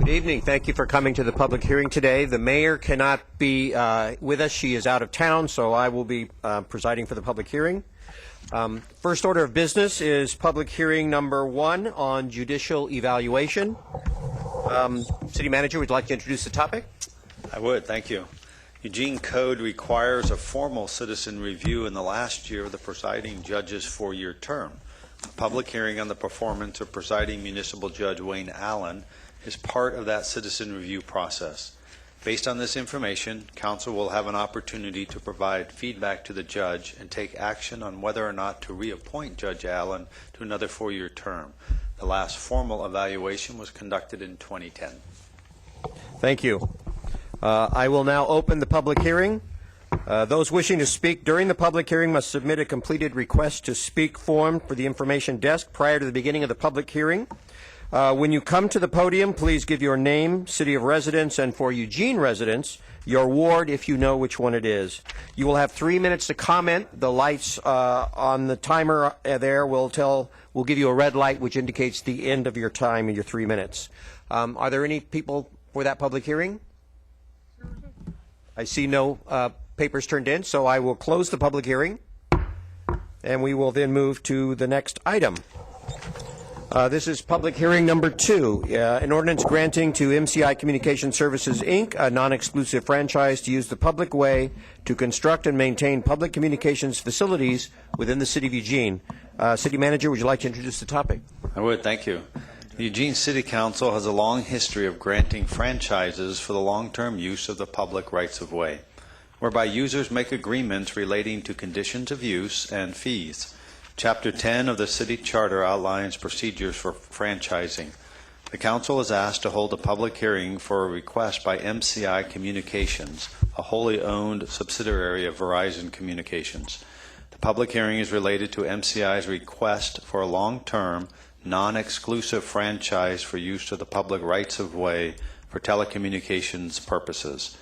Good evening. Thank you for coming to the public hearing today. The mayor cannot be with us. She is out of town, so I will be presiding for the public hearing. First order of business is public hearing number 1 on judicial evaluation. City Manager, would you like to introduce the topic? I would. Thank you. Eugene Code requires a formal citizen review in the last year of the presiding judge's 4-year term. A public hearing on the performance of presiding municipal judge Wayne Allen is part of that citizen review process. Based on this information, Council will have an opportunity to provide feedback to the judge and take action on whether or not to reappoint Judge Allen to another 4-year term. The last formal evaluation was conducted in 2010. Thank you. I will now open the public hearing. Those wishing to speak during the public hearing must submit a completed request to speak form for the information desk prior to the beginning of the public hearing. When you come to the podium, please give your name, city of residence, and for Eugene residents, your ward if you know which one it is. You will have 3 minutes to comment. The lights on the timer there will give you a red light which indicates the end of your time in your 3 minutes. Are there any people for that public hearing? I see no papers turned in, so I will close the public hearing, and we will then move to the next item. This is public hearing number 2, an ordinance granting to MCI Communication Services, Inc., a non-exclusive franchise to use the public way to construct and maintain public communications facilities within the city of Eugene. City Manager, would you like to introduce the topic? I would. Thank you. The Eugene City Council has a long history of granting franchises for the long-term use of the public rights-of-way, whereby users make agreements relating to conditions of use and fees. Chapter 10 of the City Charter outlines procedures for franchising. The Council is asked to hold a public hearing for a request by MCI Communications, a wholly owned subsidiary of Verizon Communications. The public hearing is related to MCI's request for a long-term, non-exclusive franchise for use of the public rights-of-way for telecommunications purposes.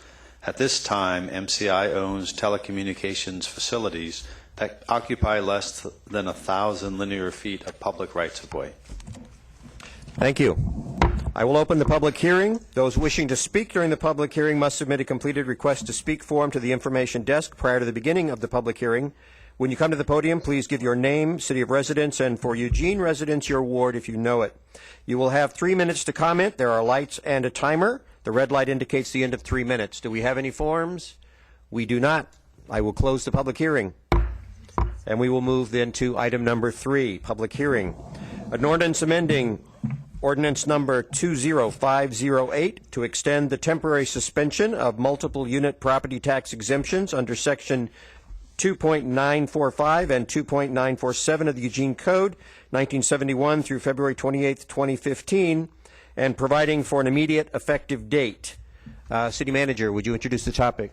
At this time, MCI owns telecommunications facilities that occupy less than 1,000 linear feet of public rights-of-way. Thank you. I will open the public hearing. Those wishing to speak during the public hearing must submit a completed request to speak form to the information desk prior to the beginning of the public hearing. When you come to the podium, please give your name, city of residence, and for Eugene residents, your ward if you know it. You will have 3 minutes to comment. There are lights and a timer. The red light indicates the end of 3 minutes. Do we have any forms? We do not. I will close the public hearing. And we will move then to item number 3, public hearing. An ordinance amending ordinance number 20508 to extend the temporary suspension of multiple unit property tax exemptions under section 2.945 and 2.947 of the Eugene Code, 1971 through February 28, 2015, and providing for an immediate effective date. City Manager, would you introduce the topic?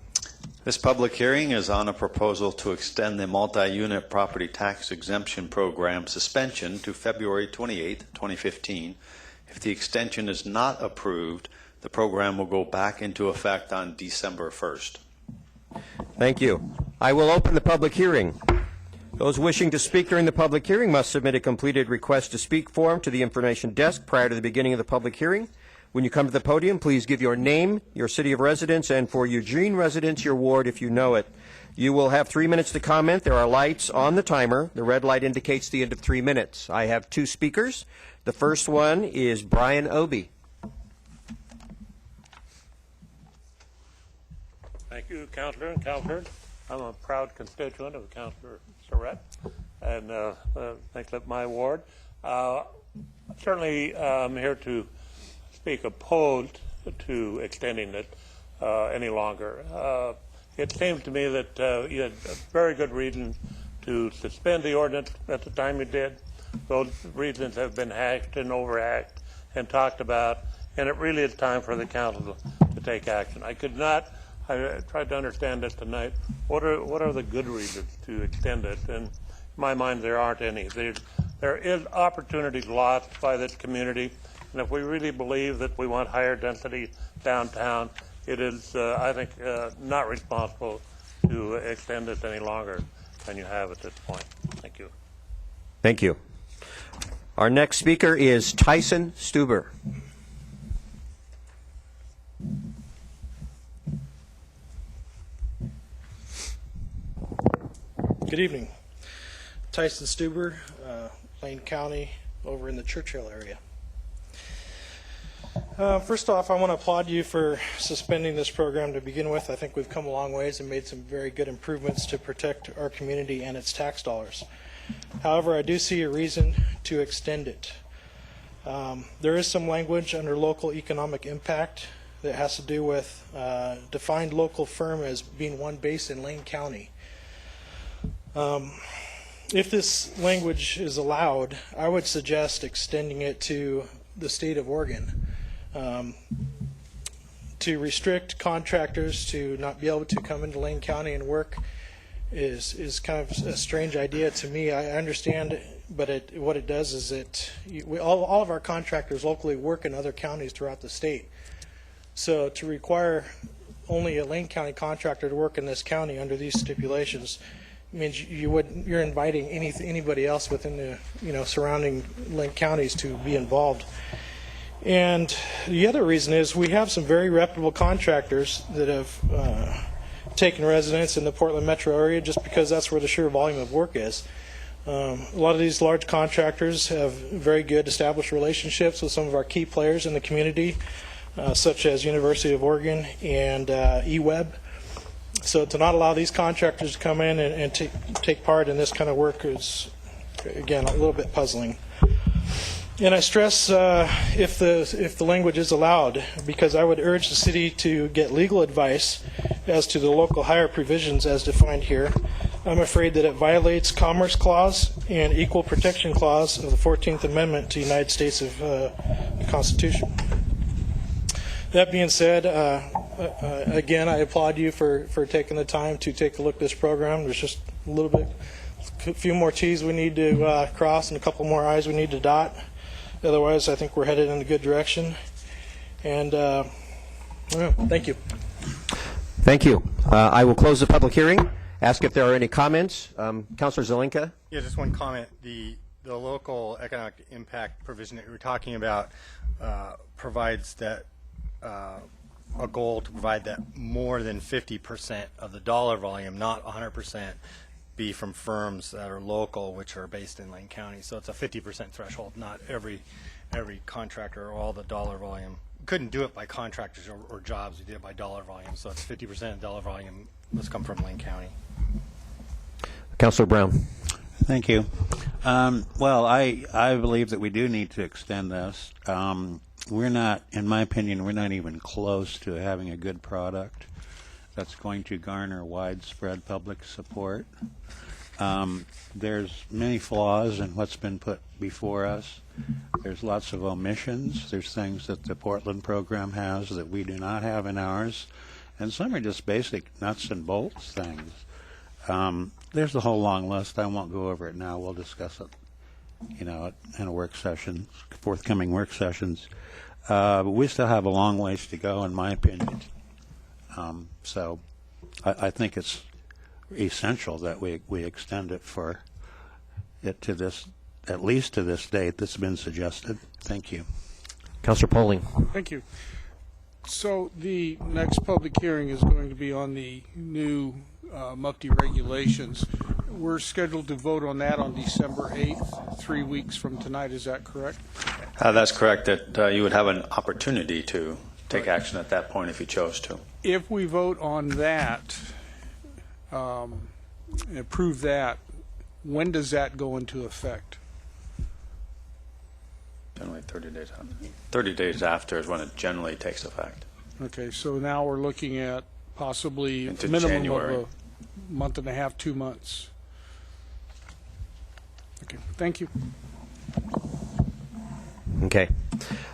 This public hearing is on a proposal to extend the multi-unit property tax exemption program suspension to February 28, 2015. If the extension is not approved, the program will go back into effect on December 1st. Thank you. I will open the public hearing. Those wishing to speak during the public hearing must submit a completed request to speak form to the information desk prior to the beginning of the public hearing. When you come to the podium, please give your name, your city of residence, and for Eugene residents, your ward if you know it. You will have 3 minutes to comment. There are lights on the timer. The red light indicates the end of 3 minutes. I have 2 speakers. The first one is Brian Obie. Thank you, Councillor and Councillor. I'm a proud constituent of Councillor Surratt, and makes up my ward. Certainly, I'm here to speak opposed to extending it any longer. It seems to me that you had a very good reason to suspend the ordinance at the time you did. Those reasons have been hashed and overhashed and talked about, and it really is time for the council to take action. I tried to understand it tonight. What are the good reasons to extend it? And in my mind, there aren't any. There is opportunity lost by this community, and if we really believe that we want higher density downtown, it is, I think, not responsible to extend this any longer than you have at this point. Thank you. Thank you. Our next speaker is Tyson Stuber. Good evening. Tyson Stuber, Lane County, over in the Churchill area. First off, I want to applaud you for suspending this program to begin with. I think we've come a long ways and made some very good improvements to protect our community and its tax dollars. However, I do see a reason to extend it. There is some language under local economic impact that has to do with defined local firm as being one based in Lane County. If this language is allowed, I would suggest extending it to the state of Oregon. To restrict contractors to not be able to come into Lane County and work is kind of a strange idea to me. I understand, but what it does is all of our contractors locally work in other counties throughout the state. So to require only a Lane County contractor to work in this county under these stipulations means you're inviting anybody else within the surrounding Lane counties to be involved. And the other reason is we have some very reputable contractors that have taken residence in the Portland metro area just because that's where the sheer volume of work is. A lot of these large contractors have very good established relationships with some of our key players in the community, such as University of Oregon and eWeb. So to not allow these contractors to come in and take part in this kind of work is, again, a little bit puzzling. And I stress if the language is allowed, because I would urge the city to get legal advice as to the local hire provisions as defined here. I'm afraid that it violates Commerce Clause and Equal Protection Clause of the 14th Amendment to the United States of the Constitution. That being said, again, I applaud you for taking the time to take a look at this program. There's just a few more T's we need to cross and a couple more I's we need to dot. Otherwise, I think we're headed in a good direction. And thank you. Thank you. I will close the public hearing. Ask if there are any comments. Councilor Zelenka? Yeah, just one comment. The local economic impact provision that we were talking about provides that a goal to provide that more than 50% of the dollar volume, not 100%, be from firms that are local, which are based in Lane County. So it's a 50% threshold. Not every contractor or all the dollar volume. Couldn't do it by contractors or jobs. We did it by dollar volume. So it's 50% of dollar volume must come from Lane County. Councilor Brown. Thank you. Well, I believe that we do need to extend this. We're not, in my opinion, we're not even close to having a good product that's going to garner widespread public support. There's many flaws in what's been put before us. There's lots of omissions. There's things that the Portland program has that we do not have in ours. And some are just basic nuts and bolts things. There's a whole long list. I won't go over it now. We'll discuss it, in a work session, forthcoming work sessions. But we still have a long ways to go, in my opinion. So I think it's essential that we extend it to this, at least to this date that's been suggested. Thank you. Councilor Polling. Thank you. So the next public hearing is going to be on the new MUFTI regulations. We're scheduled to vote on that on December 8th, 3 weeks from tonight. Is that correct? That's correct, that you would have an opportunity to take action at that point if you chose to. If we vote on that, approve that, when does that go into effect? Generally 30 days after. 30 days after is when it generally takes effect. Okay, so now we're looking at possibly Into minimum January. of a month and a half, 2 months. Okay, thank you. Okay.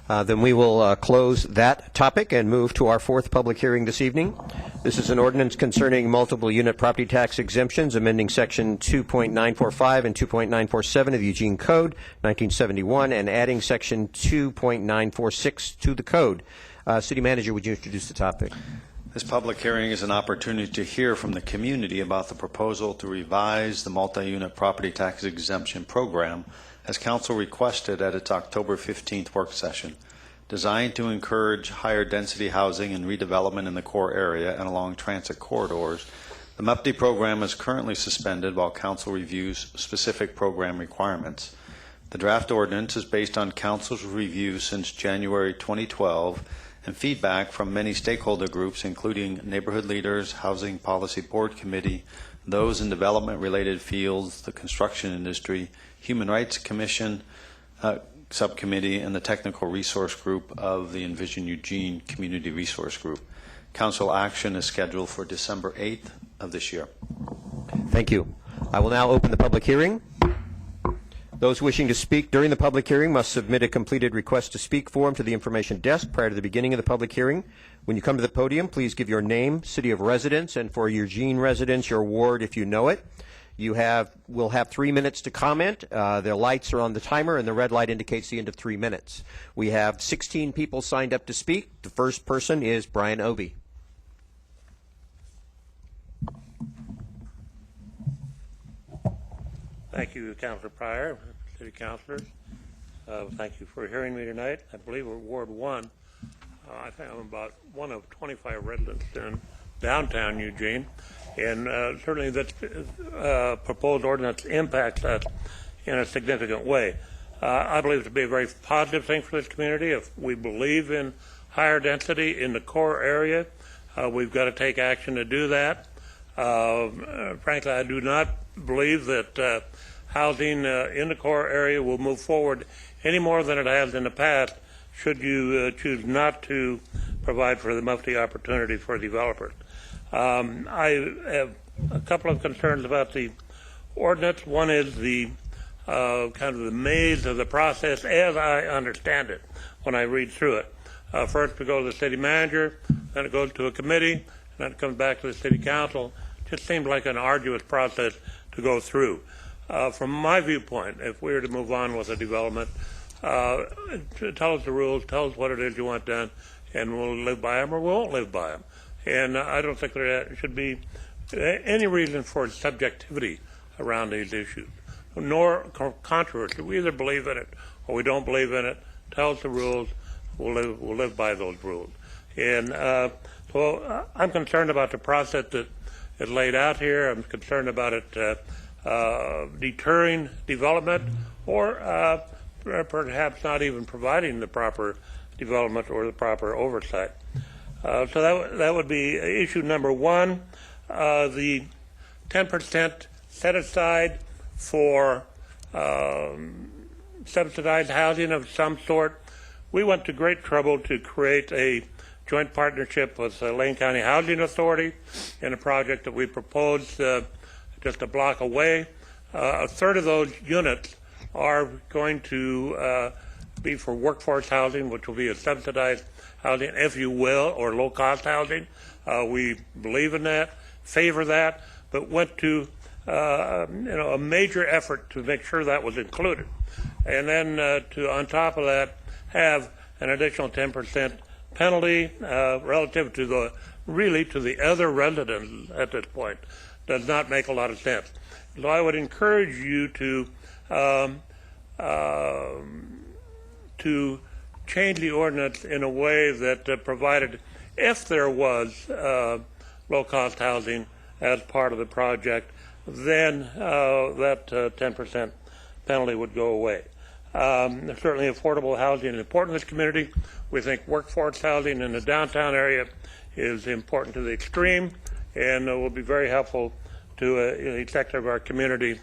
Then we will close that topic and move to our fourth public hearing this evening. This is an ordinance concerning multiple unit property tax exemptions, amending Section 2.945 and 2.947 of the Eugene Code, 1971, and adding Section 2.946 to the code. City Manager, would you introduce the topic? This public hearing is an opportunity to hear from the community about the proposal to revise the multi-unit property tax exemption program as Council requested at its October 15th work session, designed to encourage higher density housing and redevelopment in the core area and along transit corridors. The MUPTI program is currently suspended while Council reviews specific program requirements. The draft ordinance is based on Council's review since January 2012 and feedback from many stakeholder groups, including neighborhood leaders, Housing Policy Board Committee, those in development-related fields, the construction industry, Human Rights Commission Subcommittee, and the Technical Resource Group of the Envision Eugene Community Resource Group. Council action is scheduled for December 8th of this year. Thank you. I will now open the public hearing. Those wishing to speak during the public hearing must submit a completed request to speak form to the information desk prior to the beginning of the public hearing. When you come to the podium, please give your name, city of residence, and for Eugene residents, your ward if you know it. We'll have 3 minutes to comment. The lights are on the timer, and the red light indicates the end of 3 minutes. We have 16 people signed up to speak. The first person is Brian Obie. Thank you, Councilor Pryor, City Councilors. Thank you for hearing me tonight. I believe we're Ward 1. I think I'm about one of 25 residents in downtown Eugene, and certainly this proposed ordinance impacts us in a significant way. I believe it to be a very positive thing for this community. If we believe in higher density in the core area, we've got to take action to do that. Frankly, I do not believe that housing in the core area will move forward any more than it has in the past should you choose not to provide for the MUFTI opportunity for developers. I have a couple of concerns about the ordinance. One is the kind of the maze of the process as I understand it when I read through it. First it goes to the city manager, then it goes to a committee, and then it comes back to the city council. Just seems like an arduous process to go through. From my viewpoint, if we were to move on with a development, tell us the rules, tell us what it is you want done, and we'll live by them or we won't live by them. And I don't think there should be any reason for subjectivity around these issues, nor controversy. We either believe in it or we don't believe in it. Tell us the rules, we'll live by those rules. And so I'm concerned about the process that is laid out here. I'm concerned about it deterring development or perhaps not even providing the proper development or the proper oversight. So that would be issue number one. The 10% set aside for subsidized housing of some sort. We went to great trouble to create a joint partnership with Lane County Housing Authority in a project that we proposed just a block away. A third of those units are going to be for workforce housing, which will be a subsidized housing, if you will, or low-cost housing. We believe in that, favor that, but went to a major effort to make sure that was included. And then to, on top of that, have an additional 10% penalty relative to the other residents at this point. Does not make a lot of sense. So I would encourage you to change the ordinance in a way that provided if there was low-cost housing as part of the project, then that 10% penalty would go away. Certainly affordable housing is important in this community. We think workforce housing in the downtown area is important to the extreme and will be very helpful to a sector of our community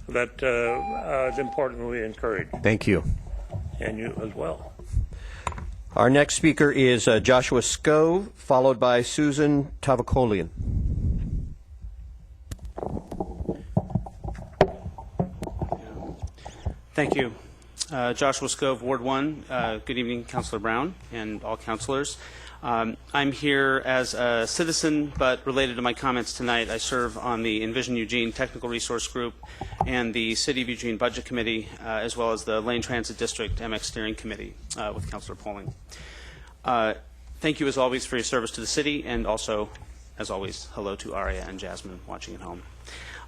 that is important we encourage. Thank you. And you as well. Our next speaker is Joshua Scove, followed by Susan Tavakolian. Thank you. Joshua Scove, Ward 1. Good evening, Councilor Brown and all councilors. I'm here as a citizen, but related to my comments tonight, I serve on the Envision Eugene Technical Resource Group and the City of Eugene Budget Committee, as well as the Lane Transit District MX Steering Committee with Councilor Poling. Thank you, as always, for your service to the city, and also, as always, hello to Aria and Jasmine watching at home.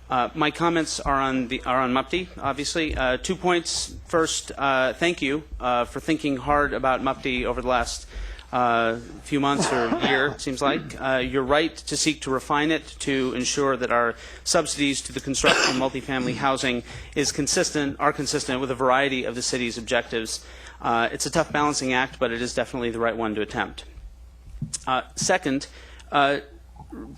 My comments are on MUPTI, obviously. 2 points. First, thank you for thinking hard about MUPTI over the last few months or year, it seems like. You're right to seek to refine it to ensure that our subsidies to the construction of multifamily housing are consistent with a variety of the city's objectives. It's a tough balancing act, but it is definitely the right one to attempt. Second,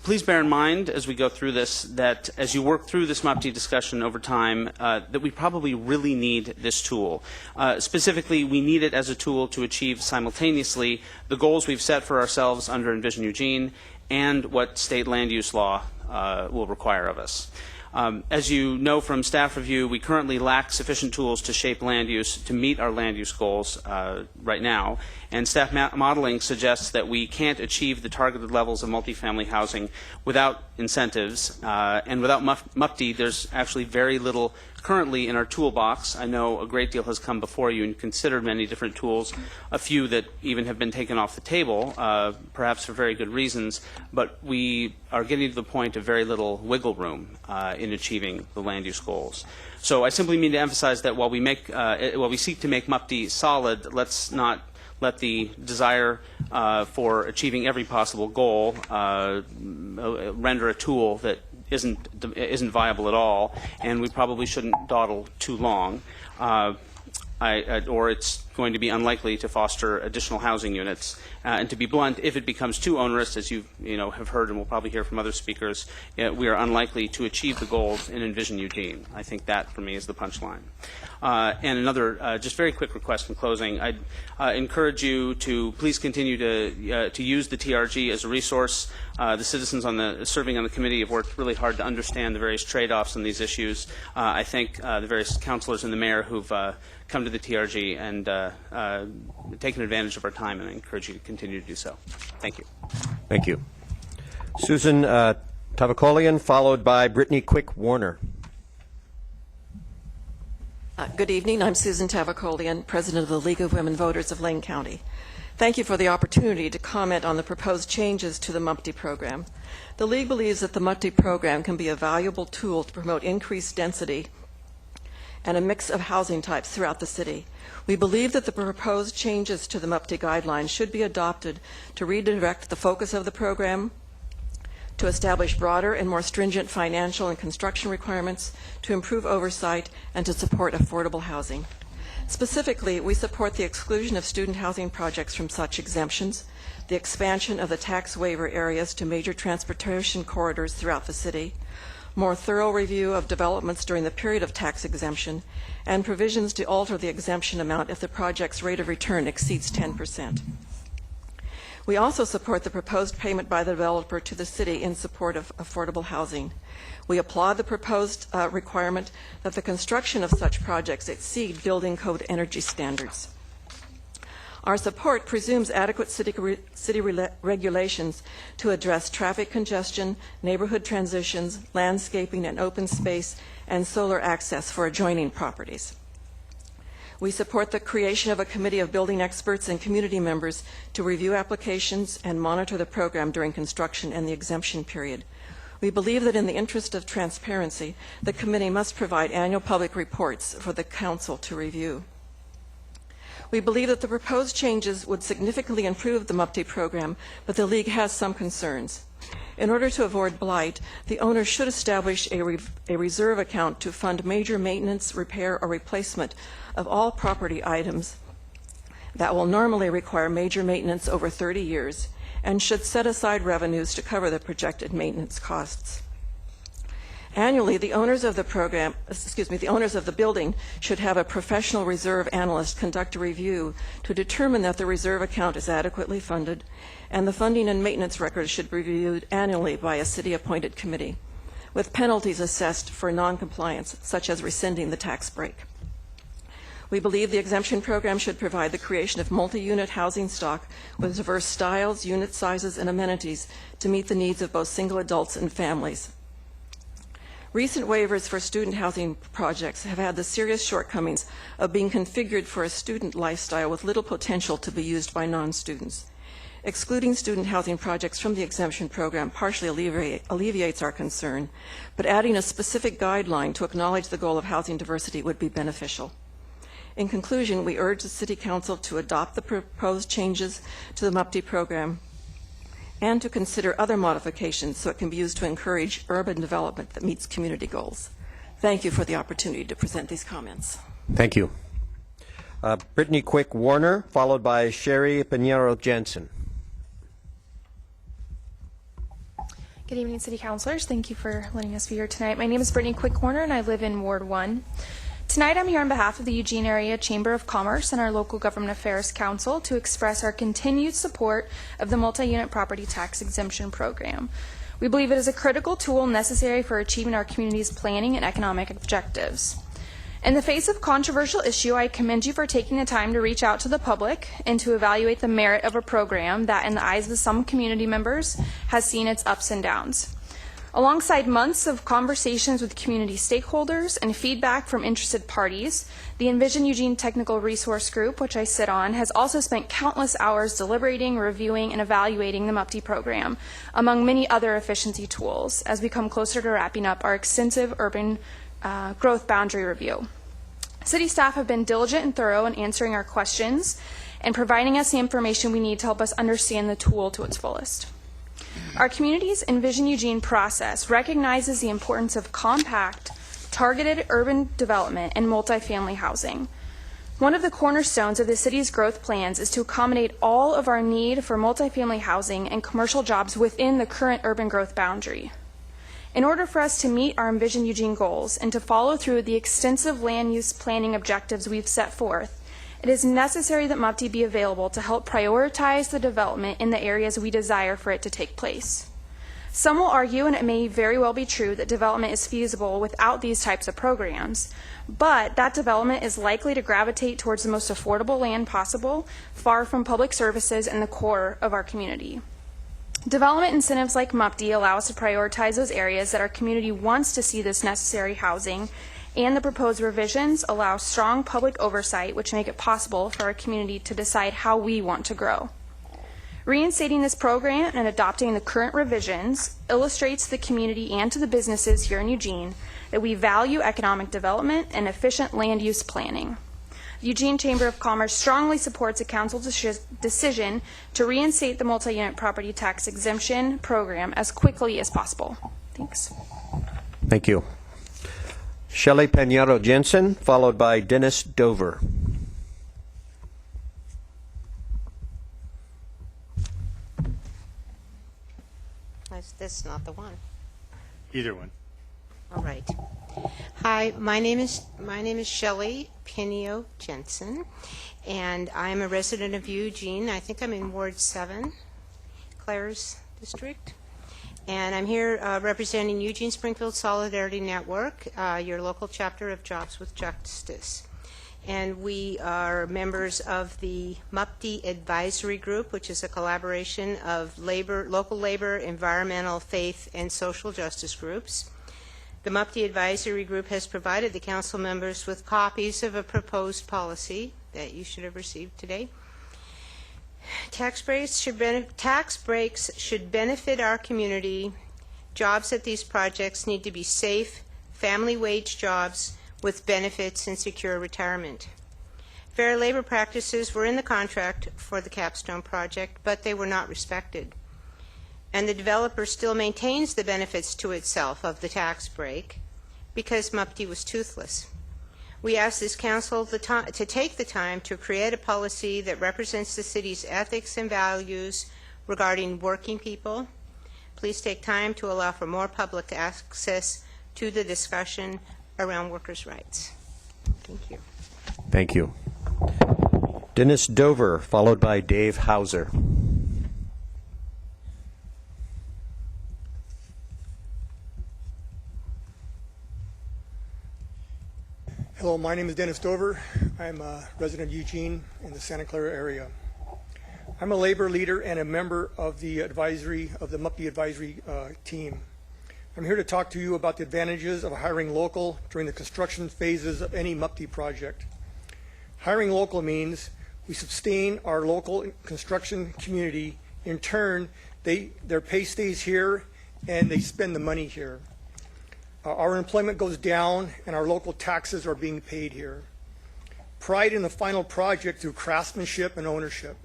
please bear in mind as we go through this that as you work through this MUPTI discussion over time, that we probably really need this tool. Specifically, we need it as a tool to achieve simultaneously the goals we've set for ourselves under Envision Eugene and what state land use law will require of us. As you know from staff review, we currently lack sufficient tools to shape land use to meet our land use goals right now, and staff modeling suggests that we can't achieve the targeted levels of multifamily housing without incentives, and without MUPTI, there's actually very little currently in our toolbox. I know a great deal has come before you and considered many different tools, a few that even have been taken off the table, perhaps for very good reasons, but we are getting to the point of very little wiggle room in achieving the land use goals. So I simply mean to emphasize that while we seek to make MUPTI solid, let's not let the desire for achieving every possible goal render a tool that isn't viable at all, and we probably shouldn't dawdle too long, or it's going to be unlikely to foster additional housing units. And to be blunt, if it becomes too onerous, as you have heard and we'll probably hear from other speakers, we are unlikely to achieve the goals in Envision Eugene. I think that, for me, is the punchline. And another just very quick request in closing. I'd encourage you to please continue to use the TRG as a resource. The citizens serving on the committee have worked really hard to understand the various trade-offs on these issues. I thank the various councilors and the mayor who've come to the TRG and taken advantage of our time, and I encourage you to continue to do so. Thank you. Thank you. Susan Tavakolian, followed by Brittany Quick-Warner. Good evening. I'm Susan Tavakolian, President of the League of Women Voters of Lane County. Thank you for the opportunity to comment on the proposed changes to the MUPTI program. The League believes that the MUPTI program can be a valuable tool to promote increased density and a mix of housing types throughout the city. We believe that the proposed changes to the MUPTI guidelines should be adopted to redirect the focus of the program, to establish broader and more stringent financial and construction requirements, to improve oversight, and to support affordable housing. Specifically, we support the exclusion of student housing projects from such exemptions, the expansion of the tax waiver areas to major transportation corridors throughout the city, more thorough review of developments during the period of tax exemption, and provisions to alter the exemption amount if the project's rate of return exceeds 10%. We also support the proposed payment by the developer to the city in support of affordable housing. We applaud the proposed requirement that the construction of such projects exceed building code energy standards. Our support presumes adequate city regulations to address traffic congestion, neighborhood transitions, landscaping and open space, and solar access for adjoining properties. We support the creation of a committee of building experts and community members to review applications and monitor the program during construction and the exemption period. We believe that in the interest of transparency, the committee must provide annual public reports for the council to review. We believe that the proposed changes would significantly improve the MUPTI program, but the League has some concerns. In order to avoid blight, the owner should establish a reserve account to fund major maintenance, repair, or replacement of all property items that will normally require major maintenance over 30 years, and should set aside revenues to cover the projected maintenance costs. Annually, the owners of the building should have a professional reserve analyst conduct a review to determine that the reserve account is adequately funded, and the funding and maintenance records should be reviewed annually by a city-appointed committee, with penalties assessed for noncompliance, such as rescinding the tax break. We believe the exemption program should provide the creation of multi-unit housing stock with diverse styles, unit sizes, and amenities to meet the needs of both single adults and families. Recent waivers for student housing projects have had the serious shortcomings of being configured for a student lifestyle with little potential to be used by non-students. Excluding student housing projects from the exemption program partially alleviates our concern, but adding a specific guideline to acknowledge the goal of housing diversity would be beneficial. In conclusion, we urge the City Council to adopt the proposed changes to the MUPTI program and to consider other modifications so it can be used to encourage urban development that meets community goals. Thank you for the opportunity to present these comments. Thank you. Brittany Quick Warner, followed by Sherry Pinheiro Jensen. Good evening, City Councilors. Thank you for letting us be here tonight. My name is Brittany Quick Warner, and I live in Ward 1. Tonight, I'm here on behalf of the Eugene Area Chamber of Commerce and our Local Government Affairs Council to express our continued support of the multi-unit property tax exemption program. We believe it is a critical tool necessary for achieving our community's planning and economic objectives. In the face of controversial issue, I commend you for taking the time to reach out to the public and to evaluate the merit of a program that, in the eyes of some community members, has seen its ups and downs. Alongside months of conversations with community stakeholders and feedback from interested parties, the Envision Eugene Technical Resource Group, which I sit on, has also spent countless hours deliberating, reviewing, and evaluating the MUPTI program, among many other efficiency tools, as we come closer to wrapping up our extensive urban growth boundary review. City staff have been diligent and thorough in answering our questions and providing us the information we need to help us understand the tool to its fullest. Our community's Envision Eugene process recognizes the importance of compact, targeted urban development and multifamily housing. One of the cornerstones of the city's growth plans is to accommodate all of our need for multifamily housing and commercial jobs within the current urban growth boundary. In order for us to meet our Envision Eugene goals and to follow through the extensive land use planning objectives we've set forth, it is necessary that MUPTI be available to help prioritize the development in the areas we desire for it to take place. Some will argue, and it may very well be true, that development is feasible without these types of programs, but that development is likely to gravitate towards the most affordable land possible, far from public services and the core of our community. Development incentives like MUPTI allow us to prioritize those areas that our community wants to see this necessary housing, and the proposed revisions allow strong public oversight, which make it possible for our community to decide how we want to grow. Reinstating this program and adopting the current revisions illustrates to the community and to the businesses here in Eugene that we value economic development and efficient land use planning. The Eugene Chamber of Commerce strongly supports a council decision to reinstate the multi-unit property tax exemption program as quickly as possible. Thanks. Thank you. Shelley Pinheiro Jensen, followed by Dennis Dover. Is this not the one? Either one. All right. Hi, my name is Shelley Pinheiro Jensen, and I'm a resident of Eugene. I think I'm in Ward 7, Clares District. And I'm here representing Eugene Springfield Solidarity Network, your local chapter of Jobs with Justice. And we are members of the MUPTI Advisory Group, which is a collaboration of local labor, environmental, faith, and social justice groups. The MUPTI Advisory Group has provided the council members with copies of a proposed policy that you should have received today. Tax breaks should benefit our community. Jobs at these projects need to be safe, family wage jobs with benefits and secure retirement. Fair labor practices were in the contract for the Capstone project, but they were not respected. And the developer still maintains the benefits to itself of the tax break because MUPTI was toothless. We ask this council to take the time to create a policy that represents the city's ethics and values regarding working people. Please take time to allow for more public access to the discussion around workers' rights. Thank you. Thank you. Dennis Dover, followed by Dave Hauser. Hello, my name is Dennis Dover. I'm a resident of Eugene in the Santa Clara area. I'm a labor leader and a member of the MUPTI advisory team. I'm here to talk to you about the advantages of hiring local during the construction phases of any MUPTI project. Hiring local means we sustain our local construction community. In turn, their pay stays here and they spend the money here. Our employment goes down and our local taxes are being paid here. pride in the final project through craftsmanship and ownership.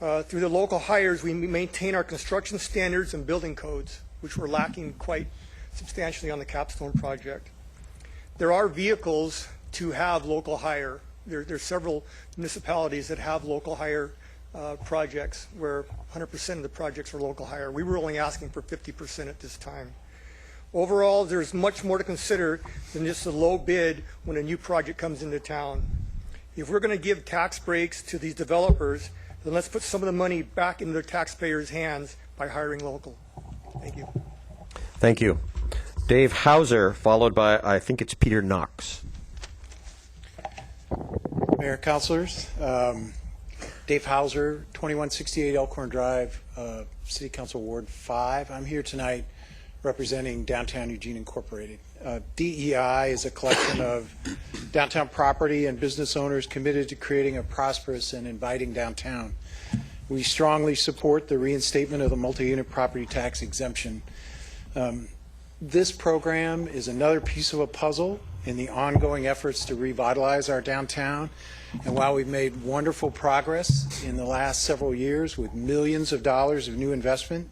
Through the local hires, we maintain our construction standards and building codes, which were lacking quite substantially on the Capstone project. There are vehicles to have local hire. There's several municipalities that have local hire projects where 100% of the projects are local hire. We were only asking for 50% at this time. Overall, there's much more to consider than just a low bid when a new project comes into town. If we're going to give tax breaks to these developers, then let's put some of the money back into the taxpayers' hands by hiring local. Thank you. Thank you. Dave Hauser, followed by, I think it's Peter Knox. Mayor, councilors, Dave Hauser, 2168 Elkhorn Drive, City Council Ward 5. I'm here tonight representing Downtown Eugene Incorporated. DEI is a collection of downtown property and business owners committed to creating a prosperous and inviting downtown. We strongly support the reinstatement of the multi-unit property tax exemption. This program is another piece of a puzzle in the ongoing efforts to revitalize our downtown. And while we've made wonderful progress in the last several years with millions of dollars of new investment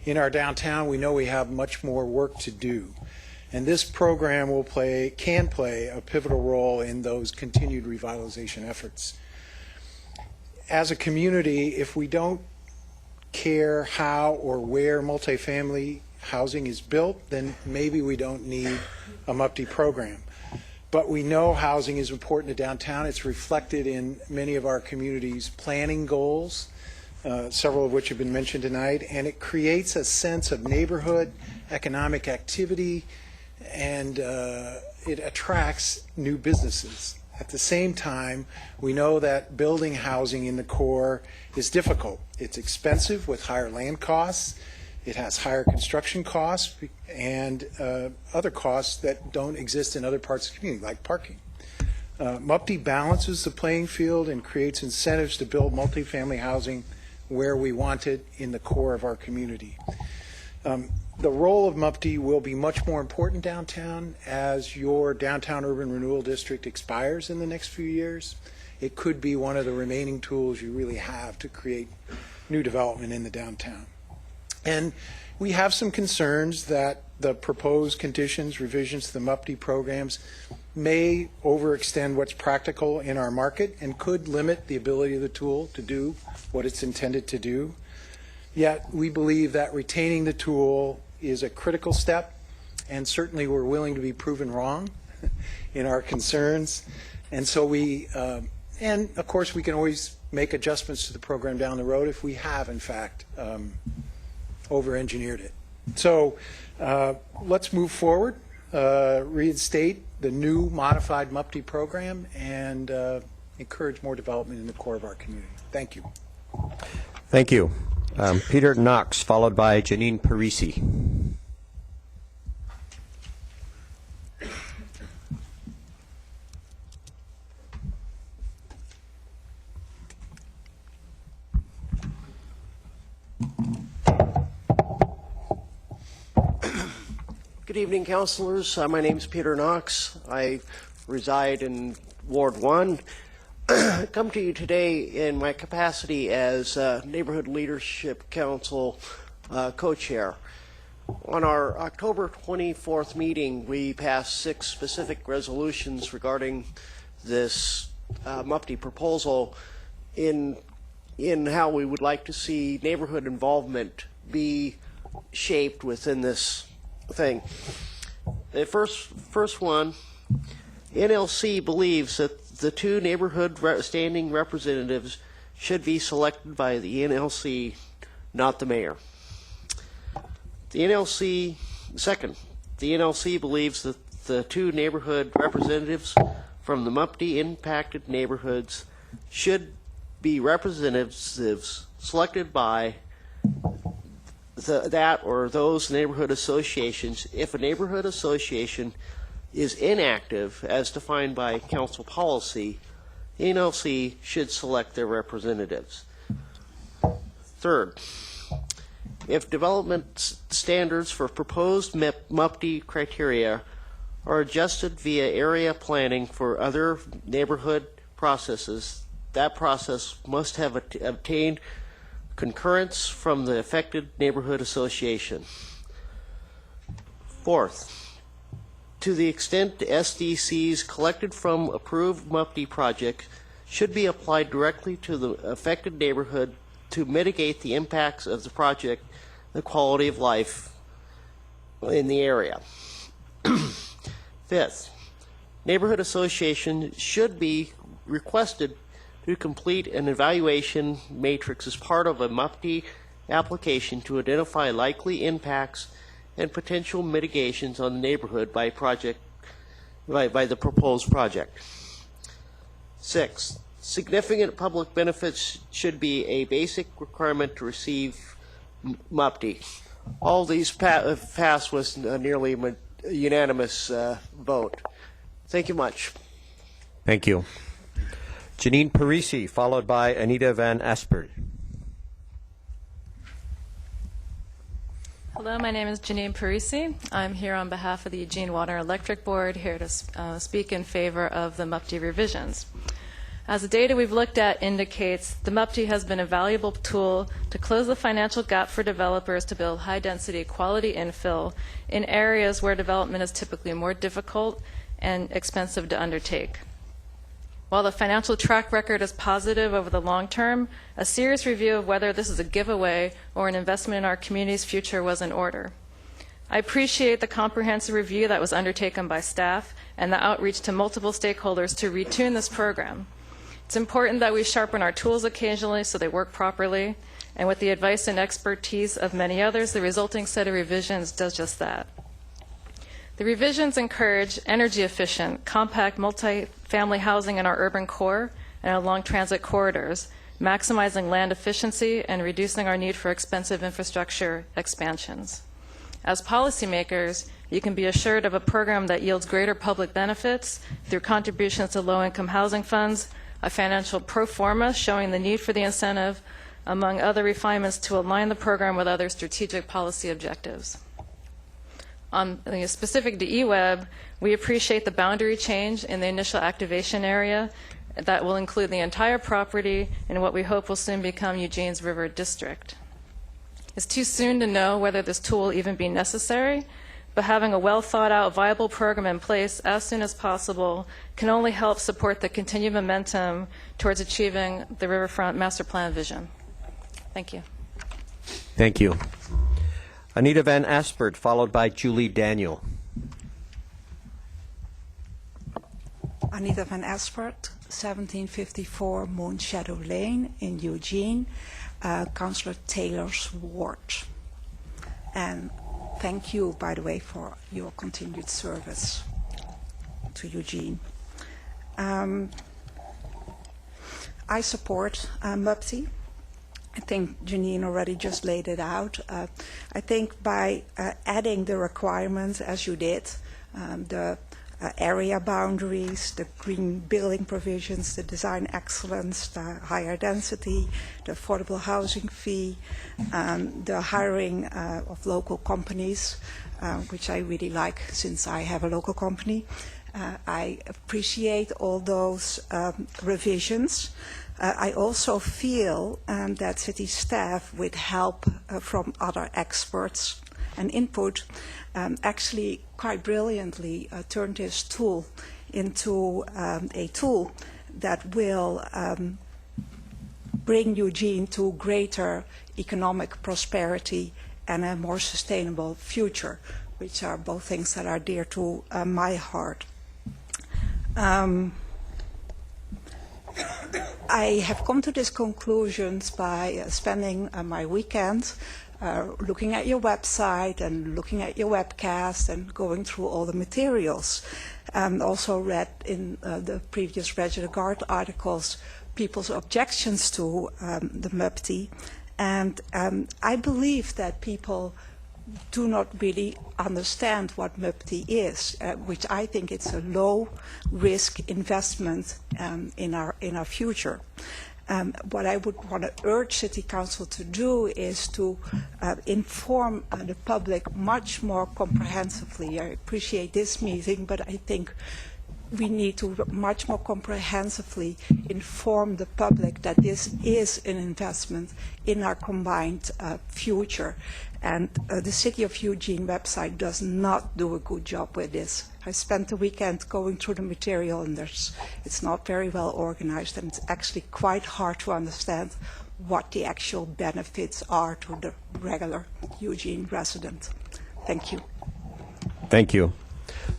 in our downtown, we know we have much more work to do. And this program can play a pivotal role in those continued revitalization efforts. As a community, if we don't care how or where multifamily housing is built, then maybe we don't need a MUPTI program. But we know housing is important to downtown. It's reflected in many of our community's planning goals, several of which have been mentioned tonight, and it creates a sense of neighborhood, economic activity, and it attracts new businesses. At the same time, we know that building housing in the core is difficult. It's expensive with higher land costs. It has higher construction costs and other costs that don't exist in other parts of the community, like parking. MUPTI balances the playing field and creates incentives to build multifamily housing where we want it in the core of our community. The role of MUPTI will be much more important downtown as your downtown urban renewal district expires in the next few years. It could be one of the remaining tools you really have to create new development in the downtown. And we have some concerns that the proposed conditions, revisions to the MUPTI programs may overextend what's practical in our market and could limit the ability of the tool to do what it's intended to do. Yet we believe that retaining the tool is a critical step, and certainly we're willing to be proven wrong in our concerns. And so and of course we can always make adjustments to the program down the road if we have in fact over-engineered it. So let's move forward, reinstate the new modified MUPTI program, and encourage more development in the core of our community. Thank you. Thank you. Peter Knox, followed by Janine Parisi. Good evening, councilors. My name is Peter Knox. I reside in Ward 1. I come to you today in my capacity as Neighborhood Leadership Council co-chair. On our October 24th meeting, we passed 6 specific resolutions regarding this MUPTI proposal in how we would like to see neighborhood involvement be shaped within this thing. The first one, NLC believes that the 2 neighborhood standing representatives should be selected by the NLC, not the mayor. The NLC believes that the 2 neighborhood representatives from the MUPTI impacted neighborhoods should be representatives selected by that or those neighborhood associations if a neighborhood association is inactive as defined by council policy. NLC should select their representatives. Third, if development standards for proposed MUPTI criteria are adjusted via area planning for other neighborhood processes, that process must have obtained concurrence from the affected neighborhood association. Fourth, to the extent the SDCs collected from approved MUPD project should be applied directly to the affected neighborhood to mitigate the impacts of the project, the quality of life in the area. Fifth, neighborhood associations should be requested to complete an evaluation matrix as part of a MUPD application to identify likely impacts and potential mitigations on the neighborhood by the proposed project. Six, significant public benefits should be a basic requirement to receive MUPD. All these passed with nearly a unanimous vote. Thank you much. Thank you. Janine Parisi, followed by Anita Van Aspert. Hello, my name is Janine Parisi. I'm here on behalf of the Eugene Water and Electric Board, here to speak in favor of the MUPD revisions. As the data we've looked at indicates, the MUPD has been a valuable tool to close the financial gap for developers to build high-density, quality infill in areas where development is typically more difficult and expensive to undertake. While the financial track record is positive over the long term, a serious review of whether this is a giveaway or an investment in our community's future was in order. I appreciate the comprehensive review that was undertaken by staff and the outreach to multiple stakeholders to retune this program. It's important that we sharpen our tools occasionally so they work properly, and with the advice and expertise of many others, the resulting set of revisions does just that. The revisions encourage energy-efficient, compact, multi-family housing in our urban core and along transit corridors, maximizing land efficiency and reducing our need for expensive infrastructure expansions. As policymakers, you can be assured of a program that yields greater public benefits through contributions to low-income housing funds, a financial pro forma showing the need for the incentive, among other refinements to align the program with other strategic policy objectives. On the specific to eWeb, we appreciate the boundary change in the initial activation area that will include the entire property in what we hope will soon become Eugene's River District. It's too soon to know whether this tool will even be necessary, but having a well-thought-out, viable program in place as soon as possible can only help support the continued momentum towards achieving the Riverfront Master Plan vision. Thank you. Thank you. Anita Van Aspert, followed by Julie Daniel. Anita Van Aspert, 1754 Moonshadow Lane in Eugene, Councillor Taylor's ward. And thank you, by the way, for your continued service to Eugene. I support MUPD. I think Janine already just laid it out. I think by adding the requirements, as you did, the area boundaries, the green building provisions, the design excellence, the higher density, the affordable housing fee, the hiring of local companies, which I really like since I have a local company. I appreciate all those revisions. I also feel that city staff, with help from other experts and input, actually quite brilliantly turned this tool into a tool that will bring Eugene to greater economic prosperity and a more sustainable future, which are both things that are dear to my heart. I have come to these conclusions by spending my weekend looking at your website and looking at your webcast and going through all the materials. Also read in the previous Register Guard articles people's objections to the MUPD. And I believe that people do not really understand what MUPD is, which I think it's a low-risk investment in our future. What I would want to urge City Council to do is to inform the public much more comprehensively. I appreciate this meeting, but I think we need to much more comprehensively inform the public that this is an investment in our combined future. And the City of Eugene website does not do a good job with this. I spent the weekend going through the material, and it's not very well organized, and it's actually quite hard to understand what the actual benefits are to the regular Eugene resident. Thank you. Thank you.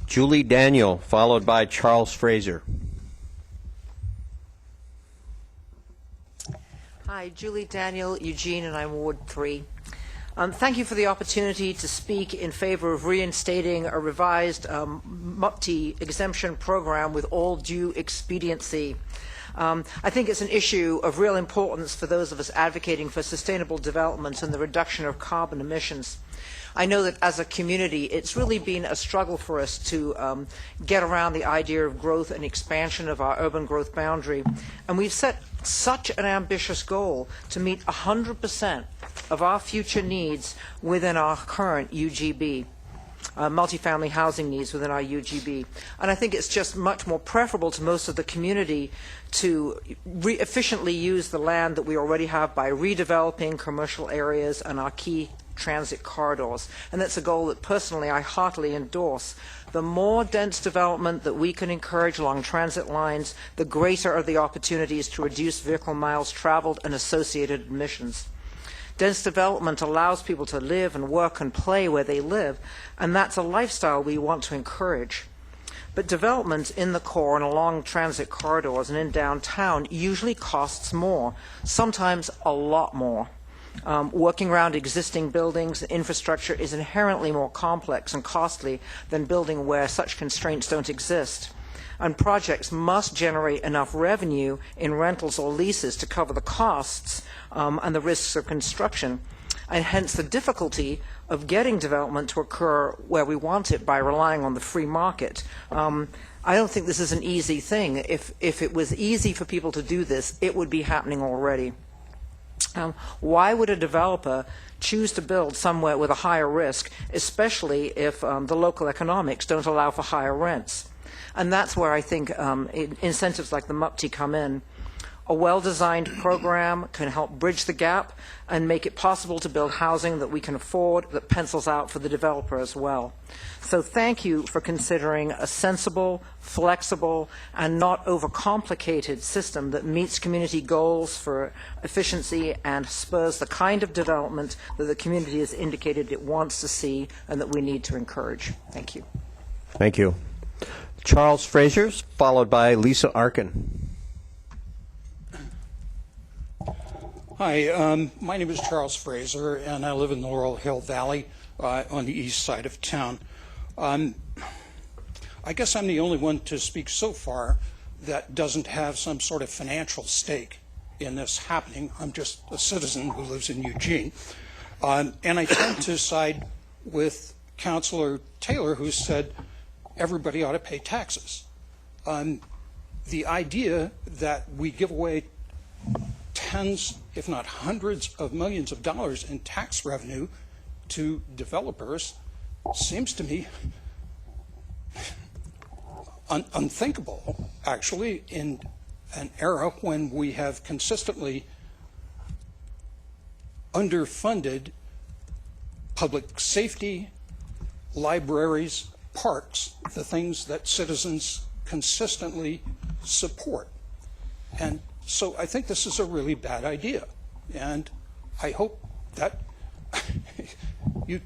Julie Daniel, followed by Charles Fraser. Hi, Julie Daniel, Eugene, and I'm Ward 3. Thank you for the opportunity to speak in favor of reinstating a revised MUPTI exemption program with all due expediency. I think it's an issue of real importance for those of us advocating for sustainable development and the reduction of carbon emissions. I know that as a community, it's really been a struggle for us to get around the idea of growth and expansion of our urban growth boundary. And we've set such an ambitious goal to meet 100% of our future needs within our current UGB. Multifamily housing needs within our UGB. And I think it's just much more preferable to most of the community to efficiently use the land that we already have by redeveloping commercial areas and our key transit corridors. And that's a goal that personally I heartily endorse. The more dense development that we can encourage along transit lines, the greater are the opportunities to reduce vehicle miles traveled and associated emissions. Dense development allows people to live and work and play where they live, and that's a lifestyle we want to encourage. But development in the core and along transit corridors and in downtown usually costs more, sometimes a lot more. Working around existing buildings and infrastructure is inherently more complex and costly than building where such constraints don't exist. And projects must generate enough revenue in rentals or leases to cover the costs and the risks of construction, and hence the difficulty of getting development to occur where we want it by relying on the free market. I don't think this is an easy thing. If it was easy for people to do this, it would be happening already. Why would a developer choose to build somewhere with a higher risk, especially if the local economics don't allow for higher rents? And that's where I think incentives like the MUPTI come in. A well-designed program can help bridge the gap and make it possible to build housing that we can afford, that pencils out for the developer as well. So thank you for considering a sensible, flexible, and not overcomplicated system that meets community goals for efficiency and spurs the kind of development that the community has indicated it wants to see and that we need to encourage. Thank you. Thank you. Charles Fraser, followed by Lisa Arkin. Hi, my name is Charles Fraser, and I live in the Laurel Hill Valley on the east side of town. I guess I'm the only one to speak so far that doesn't have some sort of financial stake in this happening. I'm just a citizen who lives in Eugene. And I tend to side with Councilor Taylor, who said everybody ought to pay taxes. The idea that we give away tens, if not hundreds of millions of dollars in tax revenue to developers seems to me unthinkable, actually, in an era when we have consistently underfunded public safety, libraries, parks, the things that citizens consistently support. And so I think this is a really bad idea, and I hope that you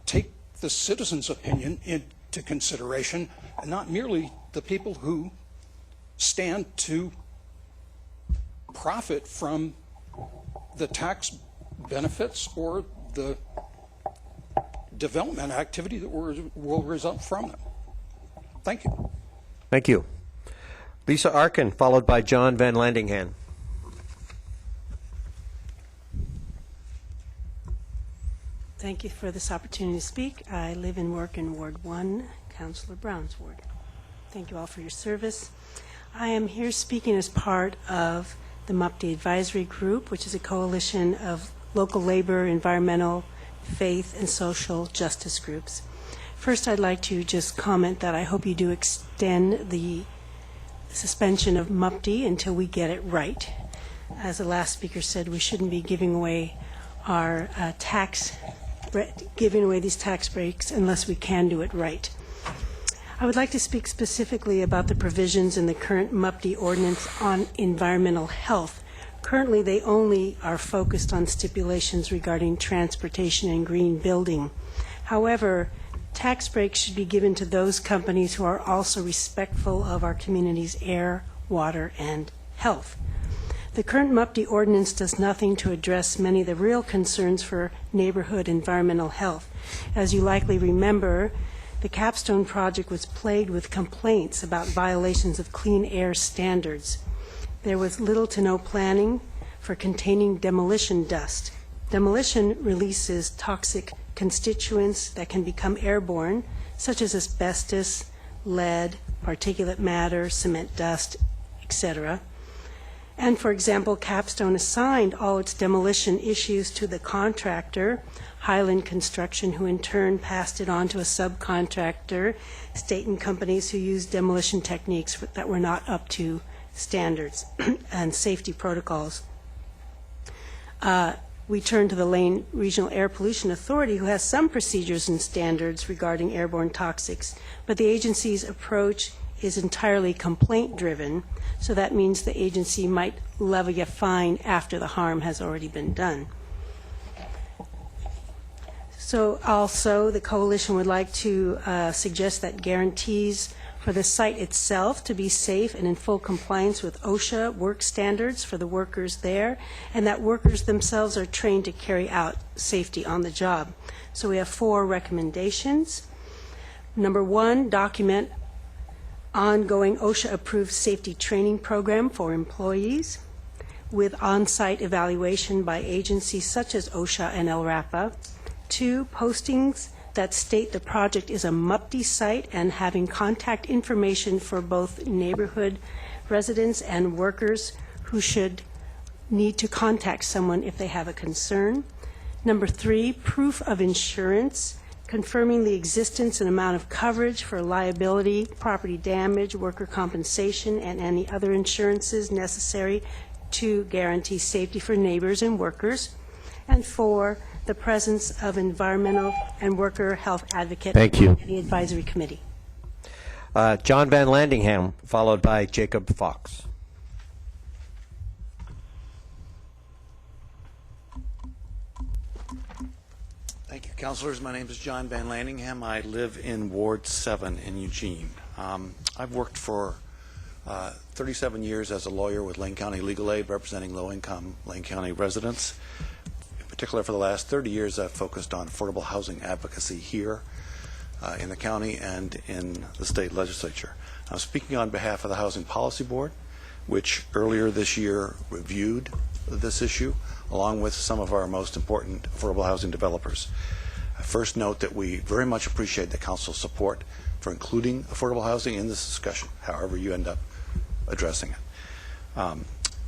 take the citizens' opinion into consideration and not merely the people who stand to profit from the tax benefits or the development activity that will result from them. Thank you. Thank you. Lisa Arkin, followed by John Van Landingham. Thank you for this opportunity to speak. I live and work in Ward 1, Councilor Brown's ward. Thank you all for your service. I am here speaking as part of the MUPTI Advisory Group, which is a coalition of local labor, environmental, faith, and social justice groups. First, I'd like to just comment that I hope you do extend the suspension of MUPTI until we get it right. As the last speaker said, we shouldn't be giving away our these tax breaks unless we can do it right. I would like to speak specifically about the provisions in the current MUPTI ordinance on environmental health. Currently, they only are focused on stipulations regarding transportation and green building. However, tax breaks should be given to those companies who are also respectful of our community's air, water, and health. The current MUPTI ordinance does nothing to address many of the real concerns for neighborhood environmental health. As you likely remember, the Capstone project was plagued with complaints about violations of clean air standards. There was little to no planning for containing demolition dust. Demolition releases toxic constituents that can become airborne, such as asbestos, lead, particulate matter, cement dust, etc. And for example, Capstone assigned all its demolition issues to the contractor, Highland Construction, who in turn passed it on to a subcontractor, state and companies who used demolition techniques that were not up to standards and safety protocols. We turn to the Lane Regional Air Pollution Authority, who has some procedures and standards regarding airborne toxics, but the agency's approach is entirely complaint-driven, so that means the agency might levy a fine after the harm has already been done. So also, the coalition would like to suggest that guarantees for the site itself to be safe and in full compliance with OSHA work standards for the workers there, and that workers themselves are trained to carry out safety on the job. So we have 4 recommendations. Number 1, document ongoing OSHA-approved safety training program for employees with on-site evaluation by agencies such as OSHA and LRAPA. 2, postings that state the project is a MUPTI site and having contact information for both neighborhood residents and workers who should need to contact someone if they have a concern. Number 3, proof of insurance, confirming the existence and amount of coverage for liability, property damage, worker compensation, and any other insurances necessary to guarantee safety for neighbors and workers. And 4, the presence of environmental and worker health advocate Thank you. in the advisory committee. John Van Landingham, followed by Jacob Fox. Thank you, councilors. My name is John Van Landingham. I live in Ward 7 in Eugene. I've worked for 37 years as a lawyer with Lane County Legal Aid, representing low-income Lane County residents. In particular, for the last 30 years, I've focused on affordable housing advocacy here in the county and in the state legislature. I'm speaking on behalf of the Housing Policy Board, which earlier this year reviewed this issue, along with some of our most important affordable housing developers. I first note that we very much appreciate the council's support for including affordable housing in this discussion, however you end up addressing it.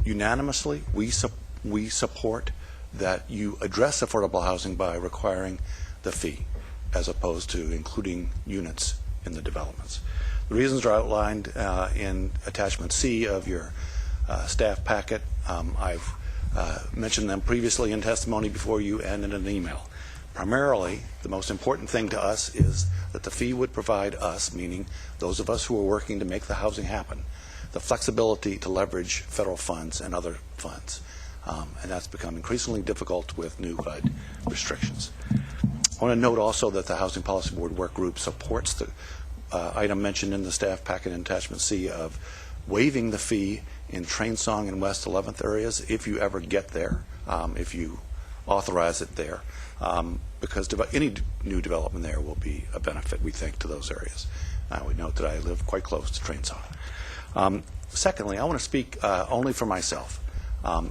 Unanimously, we support that you address affordable housing by requiring the fee as opposed to including units in the developments. The reasons are outlined in attachment C of your staff packet. I've mentioned them previously in testimony before you and in an email. Primarily, the most important thing to us is that the fee would provide us, meaning those of us who are working to make the housing happen, the flexibility to leverage federal funds and other funds. And that's become increasingly difficult with new HUD restrictions. I want to note also that the Housing Policy Board Work Group supports the item mentioned in the staff packet in attachment C of waiving the fee in Train Song and West 11th areas if you ever get there, if you authorize it there, because any new development there will be a benefit, we think, to those areas. I would note that I live quite close to Train Song. Secondly, I want to speak only for myself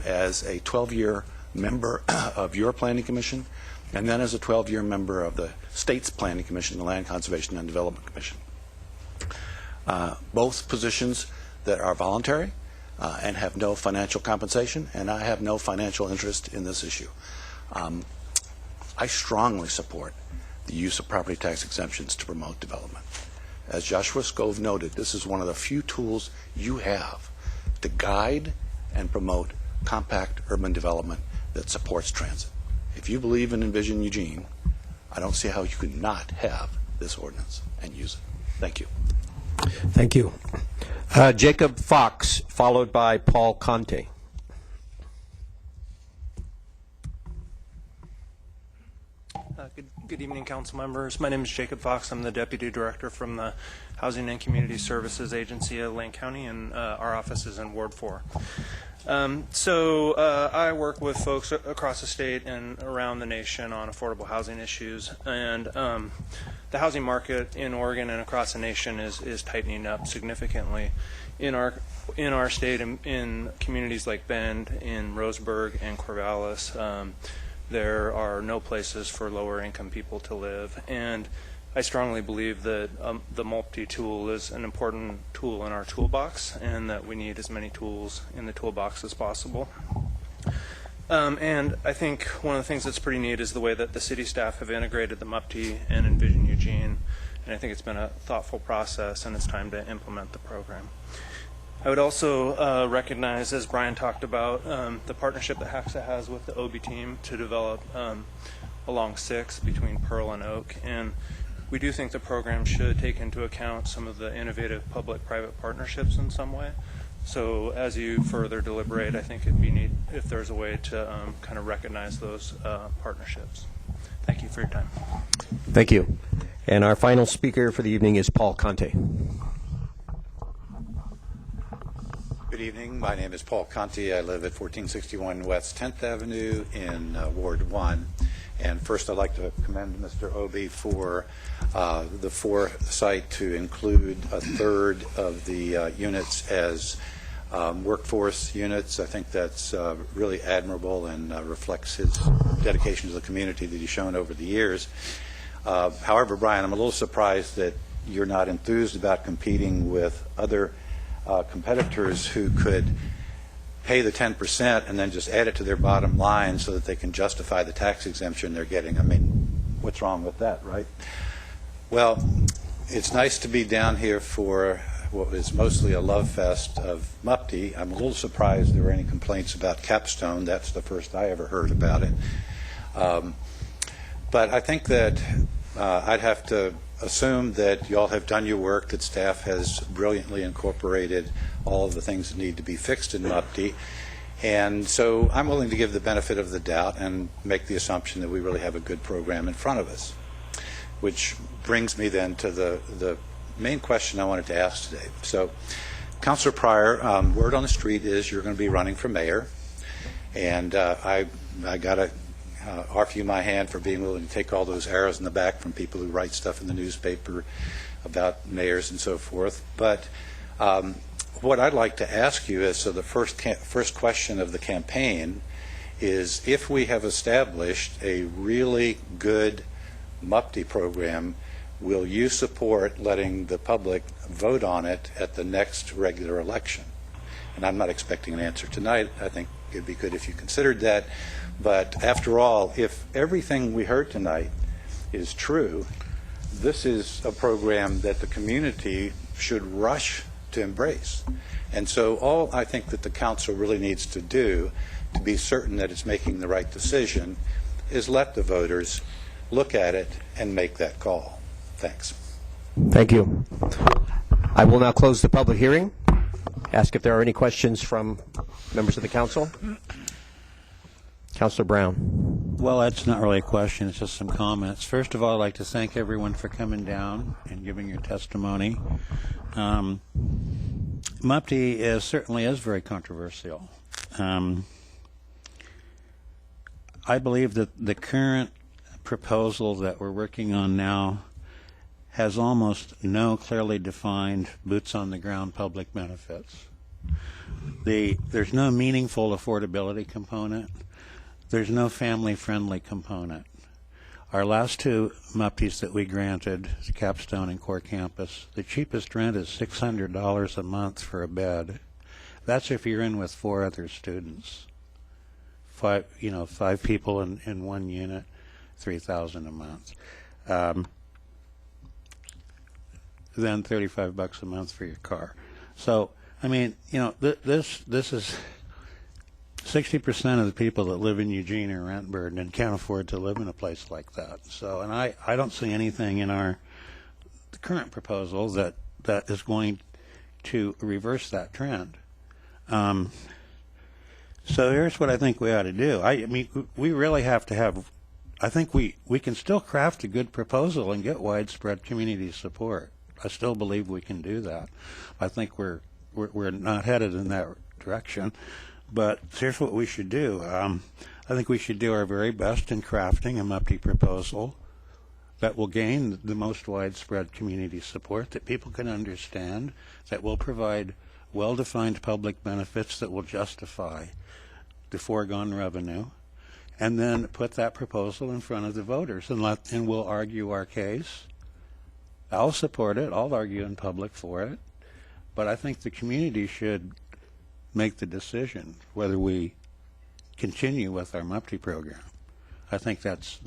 as a 12-year member of your Planning Commission, and then as a 12-year member of the state's Planning Commission, the Land Conservation and Development Commission. Both positions that are voluntary, and have no financial compensation, and I have no financial interest in this issue. I strongly support the use of property tax exemptions to promote development. As Joshua Scove noted, this is one of the few tools you have to guide and promote compact urban development that supports transit. If you believe in Envision Eugene, I don't see how you could not have this ordinance and use it. Thank you. Thank you. Jacob Fox, followed by Paul Conte. Good evening, council members. My name is Jacob Fox. I'm the Deputy Director from the Housing and Community Services Agency of Lane County, and our office is in Ward 4. I work with folks across the state and around the nation on affordable housing issues, and the housing market in Oregon and across the nation is tightening up significantly. In our state, in communities like Bend, in Roseburg, and Corvallis, there are no places for lower income people to live, and I strongly believe that the MULPTI tool is an important tool in our toolbox, and that we need as many tools in the toolbox as possible. And I think one of the things that's pretty neat is the way that the city staff have integrated the MULPTI and Envision Eugene, and I think it's been a thoughtful process, and it's time to implement the program. I would also recognize, as Brian talked about, the partnership that HACSA has with the OB team to develop along 6 between Pearl and Oak, and we do think the program should take into account some of the innovative public-private partnerships in some way. So as you further deliberate, I think it'd be neat if there's a way to kind of recognize those partnerships. Thank you for your time. Thank you. And our final speaker for the evening is Paul Conte. Good evening. My name is Paul Conte. I live at 1461 West 10th Avenue in Ward 1. And first, I'd like to commend Mr. Obey for the foresight to include a third of the units as workforce units. I think that's really admirable and reflects his dedication to the community that he's shown over the years. However, Brian, I'm a little surprised that you're not enthused about competing with other competitors who could pay the 10% and then just add it to their bottom line so that they can justify the tax exemption they're getting. I mean, what's wrong with that, right? Well, it's nice to be down here for what is mostly a love fest of MULPTI. I'm a little surprised there were any complaints about Capstone. That's the first I ever heard about it. But I think that I'd have to assume that y'all have done your work, that staff has brilliantly incorporated all of the things that need to be fixed in MULPTI. And so I'm willing to give the benefit of the doubt and make the assumption that we really have a good program in front of us. Which brings me then to the main question I wanted to ask today. So, Councilor Pryor, word on the street is you're going to be running for mayor. And I got to offer you my hand for being willing to take all those arrows in the back from people who write stuff in the newspaper about mayors and so forth. But what I'd like to ask you is, so the first question of the campaign is, if we have established a really good MULPTI program, will you support letting the public vote on it at the next regular election? And I'm not expecting an answer tonight. I think it'd be good if you considered that. But after all, if everything we heard tonight is true, this is a program that the community should rush to embrace. And so all I think that the council really needs to do to be certain that it's making the right decision is let the voters look at it and make that call. Thanks. Thank you. I will now close the public hearing. Ask if there are any questions from members of the council. Councilor Brown. Well, that's not really a question. It's just some comments. First of all, I'd like to thank everyone for coming down and giving your testimony. MULPTI certainly is very controversial. I believe that the current proposal that we're working on now has almost no clearly defined boots-on-the-ground public benefits. There's no meaningful affordability component. There's no family-friendly component. Our last two MULPTIs that we granted, Capstone and Core Campus, the cheapest rent is $600 a month for a bed. That's if you're in with 4 other students. 5 people in one unit, $3,000 a month. Then $35 a month for your car. So, I mean, this is 60% of the people that live in Eugene are rent burdened and can't afford to live in a place like that. So, and I don't see anything in the current proposal that is going to reverse that trend. So here's what I think we ought to do. I mean, we really have to have, I think we can still craft a good proposal and get widespread community support. I still believe we can do that. I think we're not headed in that direction. But here's what we should do. I think we should do our very best in crafting a MUPTI proposal that will gain the most widespread community support, that people can understand, that will provide well-defined public benefits that will justify the foregone revenue, and then put that proposal in front of the voters and we'll argue our case. I'll support it. I'll argue in public for it. But I think the community should make the decision whether we continue with our MUPTI program. I think that's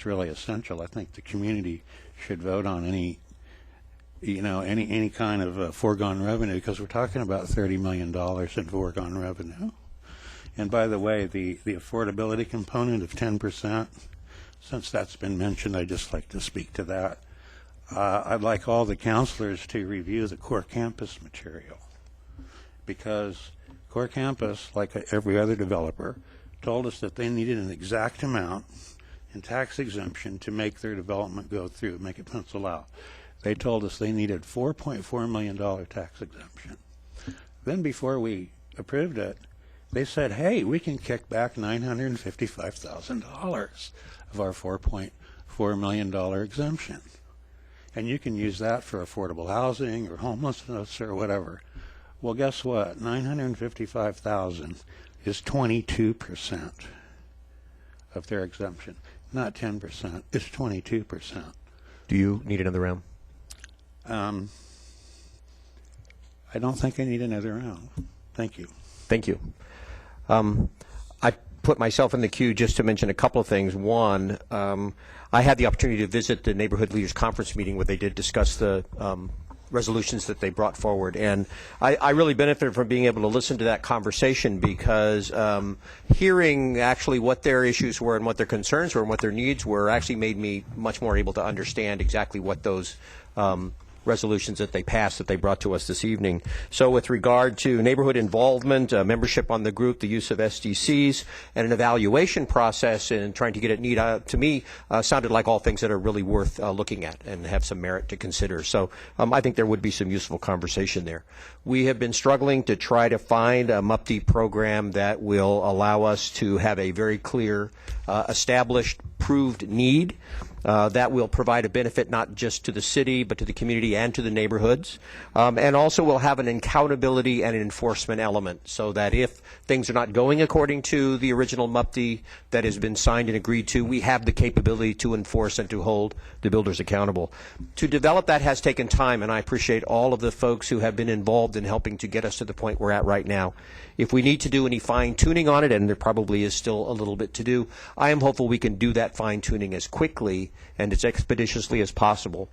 really essential. I think the community should vote on any kind of foregone revenue, because we're talking about $30 million in foregone revenue. And by the way, the affordability component of 10%, since that's been mentioned, I'd just like to speak to that. I'd like all the counselors to review the core campus material, because Core Campus, like every other developer, told us that they needed an exact amount in tax exemption to make their development go through, make it pencil out. They told us they needed $4.4 million tax exemption. Then before we approved it, they said, hey, we can kick back $955,000 of our $4.4 million exemption. And you can use that for affordable housing or homelessness or whatever. Well, guess what? $955,000 is 22% of their exemption. Not 10%. It's 22%. Do you need another round? I don't think I need another round. Thank you. Thank you. I put myself in the queue just to mention a couple of things. One, I had the opportunity to visit the Neighborhood Leaders Conference meeting where they did discuss the resolutions that they brought forward. And I really benefited from being able to listen to that conversation, because hearing actually what their issues were and what their concerns were and what their needs were actually made me much more able to understand exactly what those resolutions that they passed that they brought to us this evening. So with regard to neighborhood involvement, membership on the group, the use of SDCs, and an evaluation process and trying to get it neat, to me, sounded like all things that are really worth looking at and have some merit to consider. So I think there would be some useful conversation there. We have been struggling to try to find a MUPTI program that will allow us to have a very clear, established, proved need that will provide a benefit not just to the city but to the community and to the neighborhoods, and also will have an accountability and an enforcement element, so that if things are not going according to the original MUPTI that has been signed and agreed to, we have the capability to enforce and to hold the builders accountable. To develop that has taken time, and I appreciate all of the folks who have been involved in helping to get us to the point we're at right now. If we need to do any fine-tuning on it, and there probably is still a little bit to do, I am hopeful we can do that fine-tuning as quickly and as expeditiously as possible.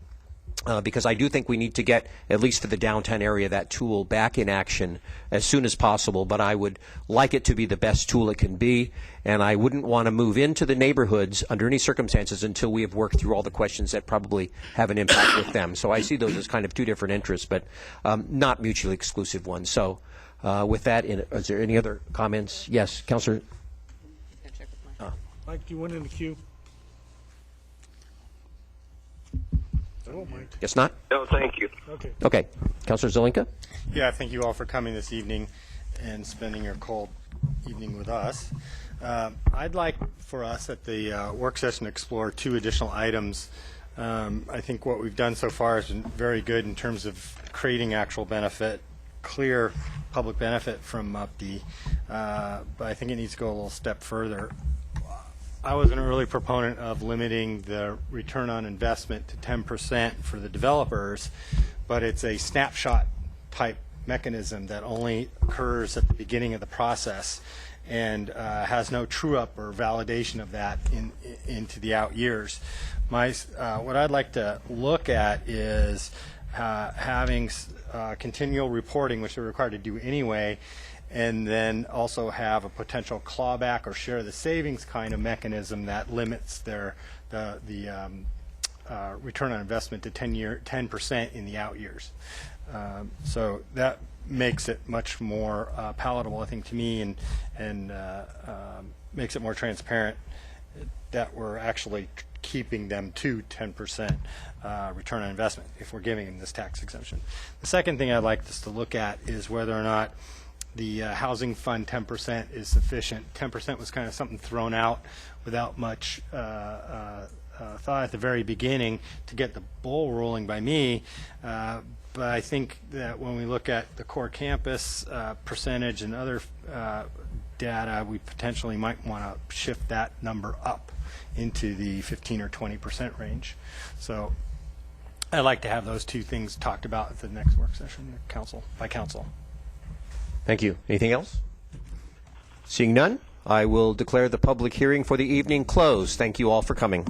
Because I do think we need to get, at least for the downtown area, that tool back in action as soon as possible. But I would like it to be the best tool it can be, and I wouldn't want to move into the neighborhoods under any circumstances until we have worked through all the questions that probably have an impact with them. So I see those as kind of two different interests, but not mutually exclusive ones. So with that, is there any other comments? Yes, Councilor. Mike, do you want in the queue? Oh, Mike. Guess not? No, thank you. Okay. Okay. Councilor Zelinka? Yeah, thank you all for coming this evening and spending your cold evening with us. I'd like for us at the work session to explore 2 additional items. I think what we've done so far has been very good in terms of creating actual benefit, clear public benefit from MUPTI, but I think it needs to go a little step further. I was an early proponent of limiting the return on investment to 10% for the developers, but it's a snapshot type mechanism that only occurs at the beginning of the process and has no true-up or validation of that into the out years. What I'd like to look at is having continual reporting, which they're required to do anyway, and then also have a potential clawback or share the savings kind of mechanism that limits the return on investment to 10% in the out years. So that makes it much more palatable, I think, to me, and makes it more transparent that we're actually keeping them to 10% return on investment if we're giving them this tax exemption. The second thing I'd like us to look at is whether or not the housing fund 10% is sufficient. 10% was kind of something thrown out without much thought at the very beginning to get the ball rolling by me. But I think that when we look at the core campus percentage and other data, we potentially might want to shift that number up into the 15 or 20% range. So I'd like to have those two things talked about at the next work session by council. Thank you. Anything else? Seeing none, I will declare the public hearing for the evening closed. Thank you all for coming.